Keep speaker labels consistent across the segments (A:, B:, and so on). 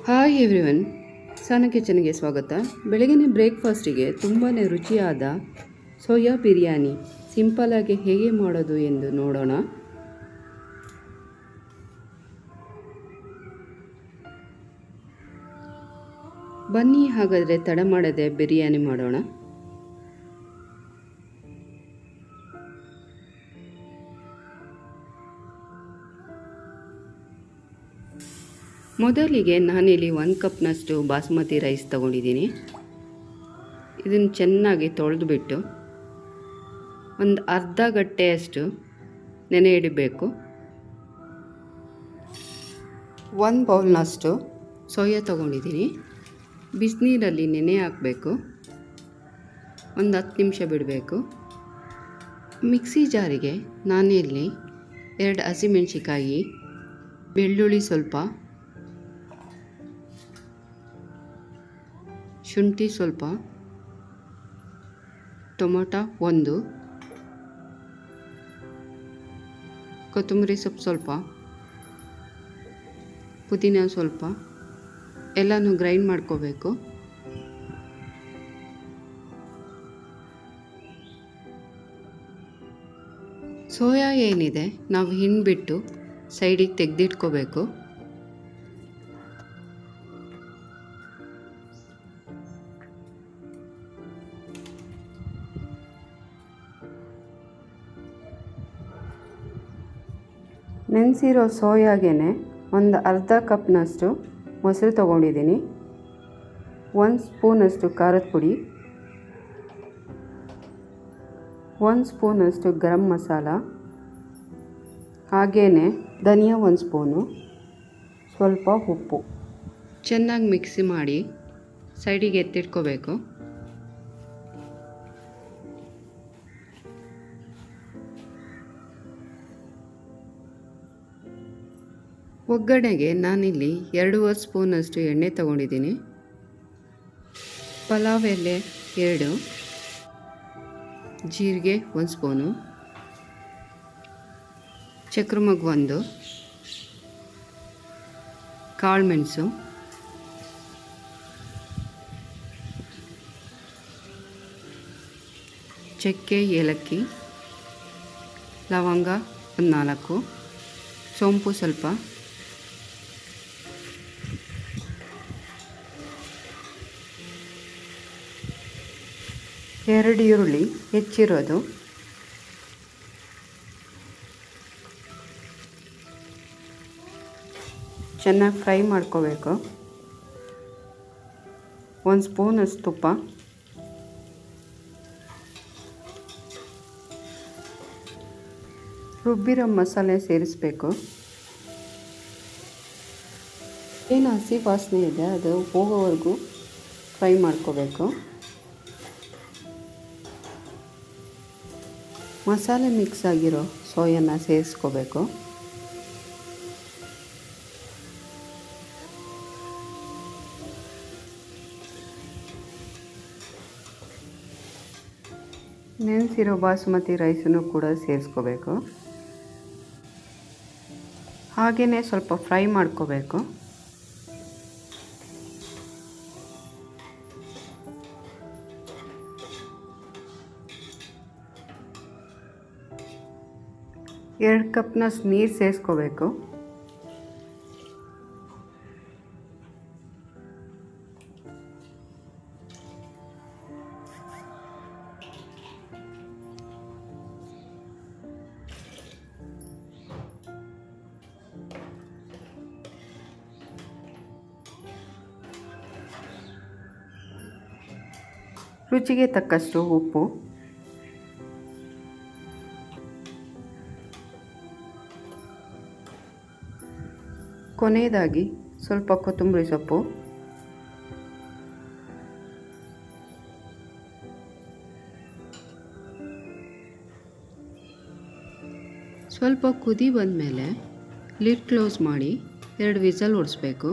A: Hi everyone, ಸಾನ ಕಿಚನ್ಗೆ ಸ್ವಾಗತ. ಬೆಳಗಿನ ಬ್ರೇಕ್ಫಾಸ್ಟಿಗೆ ತುಂಬಾ ರುಚಿಯಾದ ಸೋಯಾ ಬಿರಿಯಾನಿ ಸಿಂಪಲಾಗಿ ಹೇಗೆ ಮಾಡೋದು ಎಂದು ನೋಡೋಣ. ಬನ್ನಿ ಹಾಗಾದರೆ ತಡ ಮಾಡದೆ ಬಿರಿಯಾನಿ ಮಾಡೋಣ. ಮೊದಲಿಗೆ ನಾನಿಲ್ಲಿ 1 ಕಪ್ನಷ್ಟು ಬಾಸುಮತಿ ರೈಸ್ ತಗೊಂಡಿದ್ದೀನಿ. ಇದನ್ನು ಚೆನ್ನಾಗಿ ತೊಳೆದುಬಿಟ್ಟು ಒಂದು ಅರ್ಧ ಗಂಟೆಯಷ್ಟು ನೆನೆ ಇಡಬೇಕು. 1 ಬೌಲ್ನಷ್ಟು ಸೋಯಾ ತಗೊಂಡಿದ್ದೀನಿ. ಬಿಸಿನೀರಲ್ಲಿ ನೆನೆ ಹಾಕಬೇಕು. ಒಂದು 10 ನಿಮಿಷ ಬಿಡಬೇಕು. ಮಿಕ್ಸಿ ಜಾರಿಗೆ ನಾನಿಲ್ಲಿ 2 ಹಸಿಮೆಣಸಿಕಾಯಿ, ಬೆಳ್ಳುಳ್ಳಿ ಸ್ವಲ್ಪ, ಶುಂಠಿ ಸ್ವಲ್ಪ, ಟೊಮೊಟೊ 1, ಕೊತ್ತಂಬರಿ ಸೊಪ್ಪು ಸ್ವಲ್ಪ, ಪುದೀನ ಸ್ವಲ್ಪ ಎಲ್ಲನೂ ಗ್ರೈಂಡ್ ಮಾಡ್ಕೋಬೇಕು. ಸೋಯಾ ಏನಿದೆ ನಾವು ಹಿಂಡ್ಬಿಟ್ಟು ಸೈಡಿಗೆ ತೆಗೆದಿಟ್ಕೋಬೇಕು. ನೆನೆಸಿರೋ ಸೋಯಾಗೆ ಒಂದು ಅರ್ಧ ಕಪ್ನಷ್ಟು ಮೊಸರು ತೊಗೊಂಡಿದ್ದೀನಿ. 1 ಸ್ಪೂನಷ್ಟು ಖಾರದ ಪುಡಿ, 1 ಸ್ಪೂನಷ್ಟು ಗರಂ ಮಸಾಲ, ಹಾಗೆಯೇ ಧನಿಯಾ 1 ಸ್ಪೂನು, ಸ್ವಲ್ಪ ಉಪ್ಪು. ಚೆನ್ನಾಗಿ ಮಿಕ್ಸಿ ಮಾಡಿ ಸೈಡಿಗೆ ಎತ್ತಿಟ್ಕೋಬೇಕು. ಒಗ್ಗರಣೆಗೆ ನಾನಿಲ್ಲಿ 2 ಸ್ಪೂನಷ್ಟು ಎಣ್ಣೆ ತಗೊಂಡಿದ್ದೀನಿ. ಪಲಾವ್ ಎಲೆ 2, ಜೀರಿಗೆ 1 ಸ್ಪೂನು, ಚಕ್ರಮಗು 1, ಕಾಳುಮೆಣಸು, ಚಕ್ಕೆ, ಏಲಕ್ಕಿ, ಲವಂಗ 4, ಸೋಂಪು ಸ್ವಲ್ಪ, ಎರಡು ಈರುಳ್ಳಿ ಹೆಚ್ಚಿರೋದು, ಚೆನ್ನಾಗಿ ಫ್ರೈ ಮಾಡ್ಕೋಬೇಕು. 1 ಸ್ಪೂನಷ್ಟು ತುಪ್ಪ, ರುಬ್ಬಿರೋ ಮಸಾಲೆ ಸೇರಿಸಬೇಕು. ಏನು ಹಸಿ ವಾಸನೆ ಇದೆ ಅದು ಹೋಗೋವರೆಗೂ ಫ್ರೈ ಮಾಡ್ಕೋಬೇಕು. ಮಸಾಲೆ ಮಿಕ್ಸ್ ಆಗಿರೋ ಸೋಯಾನ ಸೇರಿಸ್ಕೋಬೇಕು. ನೆನೆಸಿರೋ ಬಾಸುಮತಿ ರೈಸನ್ನು ಕೂಡ ಸೇರಿಸ್ಕೋಬೇಕು. ಹಾಗೆಯೇ ಸ್ವಲ್ಪ ಫ್ರೈ ಮಾಡ್ಕೋಬೇಕು. ಎರಡು ಕಪ್ನಷ್ಟು ನೀರು ಸೇರಿಸ್ಕೋಬೇಕು. ರುಚಿಗೆ ತಕ್ಕಷ್ಟು ಉಪ್ಪು, ಕೊನೆಯದಾಗಿ ಸ್ವಲ್ಪ ಕೊತ್ತಂಬರಿ ಸೊಪ್ಪು, ಸ್ವಲ್ಪ ಕುದಿ ಬಂದಮೇಲೆ ಲಿಡ್ ಕ್ಲೋಸ್ ಮಾಡಿ 2 ವಿಸಲ್ ಹೊಡಿಸ್ಬೇಕು.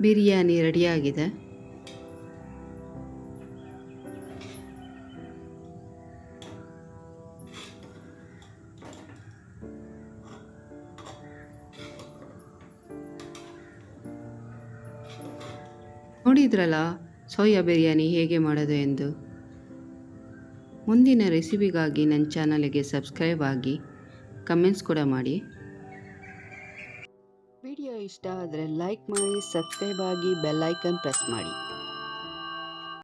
A: ಬಿರಿಯಾನಿ ರೆಡಿಯಾಗಿದೆ. ನೋಡಿದ್ರಲ್ಲ ಸೋಯಾ ಬಿರಿಯಾನಿ ಹೇಗೆ ಮಾಡೋದು ಎಂದು. ಮುಂದಿನ ರೆಸಿಪಿಗಾಗಿ ನನ್ನ ಚಾನಲ್ಗೆ ಸಬ್ಸ್ಕ್ರೈಬ್ ಆಗಿ ಕಮೆಂಟ್ಸ್ ಕೂಡ ಮಾಡಿ. ವಿಡಿಯೋ ಇಷ್ಟ ಆದರೆ ಲೈಕ್ ಮಾಡಿ, ಸಬ್ಸ್ಕ್ರೈಬ್ ಆಗಿ, ಬೆಲ್ ಐಕನ್ ಪ್ರೆಸ್ ಮಾಡಿ.